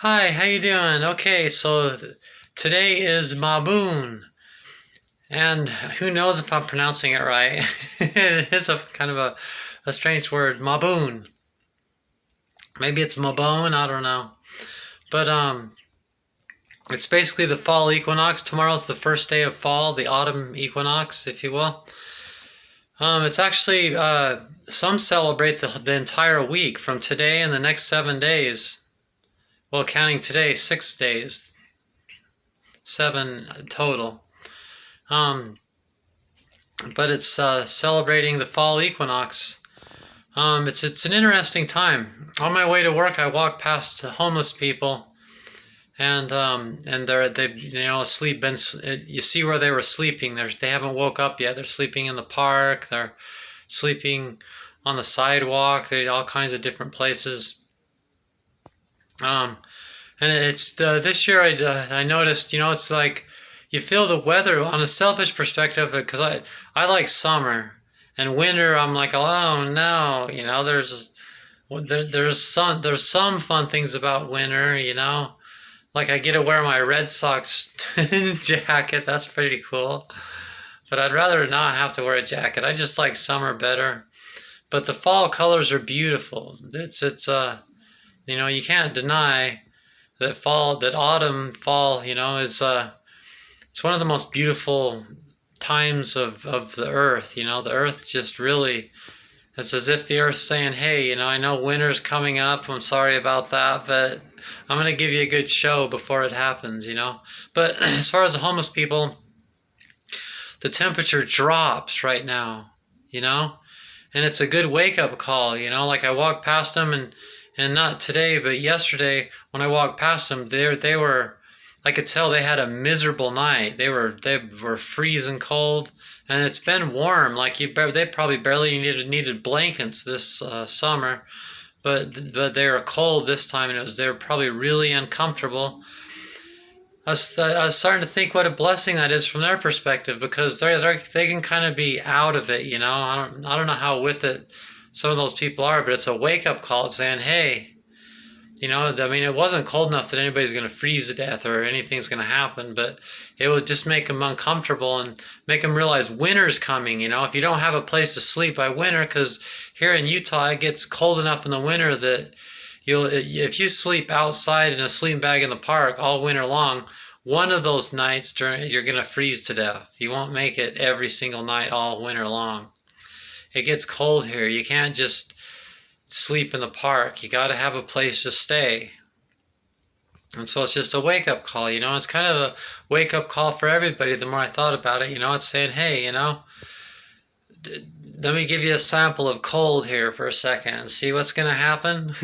Hi, how you doing? Okay, so today is Mabon, and who knows if I'm pronouncing it right? It is a kind of a strange word, Mabon. Maybe it's Mabon, I don't know. But it's basically the fall equinox. Tomorrow's the first day of fall, the autumn equinox, if you will. It's actually some celebrate the entire week from today and the next 7 days. Well, counting today, 6 days, seven total. Um, but it's celebrating the fall equinox. It's an interesting time. On my way to work, I walked past homeless people, and they've asleep. You see where they were sleeping. They haven't woke up yet. They're sleeping in the park. They're sleeping on the sidewalk. They're all kinds of different places. And it's this year I noticed, it's like you feel the weather on a selfish perspective because I like summer and winter. I'm like, oh no, there's some fun things about winter, like I get to wear my Red Sox jacket. That's pretty cool. But I'd rather not have to wear a jacket. I just like summer better. But the fall colors are beautiful. You can't deny that autumn fall, it's one of the most beautiful times of the earth. The earth just really, it's as if the earth's saying, hey, I know winter's coming up. I'm sorry about that, but I'm going to give you a good show before it happens. But as far as the homeless people, the temperature drops right now, and it's a good wake up call, like I walked past them and not today, but yesterday when I walked past them, they were, I could tell they had a miserable night. They were freezing cold, and it's been warm. Like they probably barely needed blankets this summer, but they were cold this time, and they were probably really uncomfortable. I was starting to think what a blessing that is from their perspective, because they can kind of be out of it. I don't know how with it some of those people are, but it's a wake up call saying, hey, it wasn't cold enough that anybody's going to freeze to death or anything's going to happen, but it would just make them uncomfortable and make them realize winter's coming. If you don't have a place to sleep by winter, because here in Utah, it gets cold enough in the winter that if you sleep outside in a sleeping bag in the park all winter long, one of those nights you're going to freeze to death. You won't make it every single night all winter long. It gets cold here. You can't just sleep in the park. You got to have a place to stay. And so it's just a wake-up call, It's kind of a wake-up call for everybody. The more I thought about it, it's saying, hey, let me give you a sample of cold here for a second and see what's going to happen.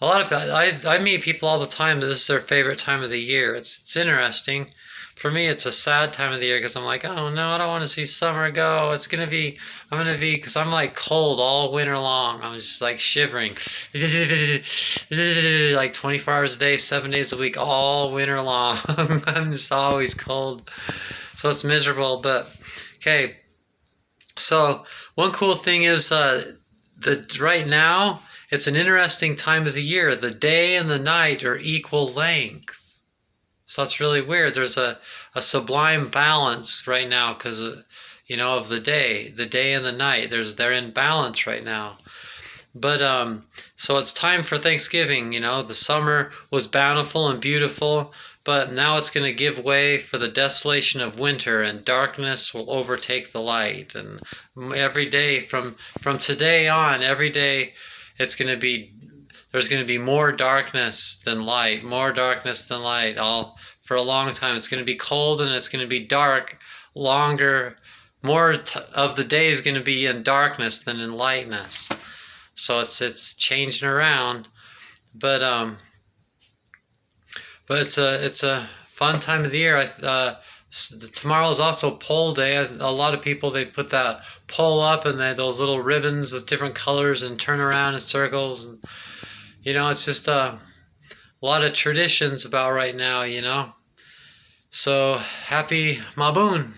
A lot of I meet people all the time that this is their favorite time of the year. It's interesting. For me, it's a sad time of the year because I'm like, oh no, I don't want to see summer go. Because I'm like cold all winter long. I'm just like shivering, like 24 hours a day, 7 days a week, all winter long. I'm just always cold. So it's miserable, but okay. So one cool thing is that right now, it's an interesting time of the year. The day and the night are equal length. So that's really weird. There's a sublime balance right now because, of the day and the night. They're in balance right now. But so it's time for Thanksgiving. The summer was bountiful and beautiful, but now it's going to give way for the desolation of winter, and darkness will overtake the light. And every day from today on, every day there's going to be more darkness than light, all for a long time. It's going to be cold and it's going to be dark longer. More of the day is going to be in darkness than in lightness. So it's changing around, but it's a fun time of the year. Tomorrow is also pole day. A lot of people, they put that pole up and those little ribbons with different colors and turn around in circles. And, it's just a lot of traditions about right now, So happy Mabon.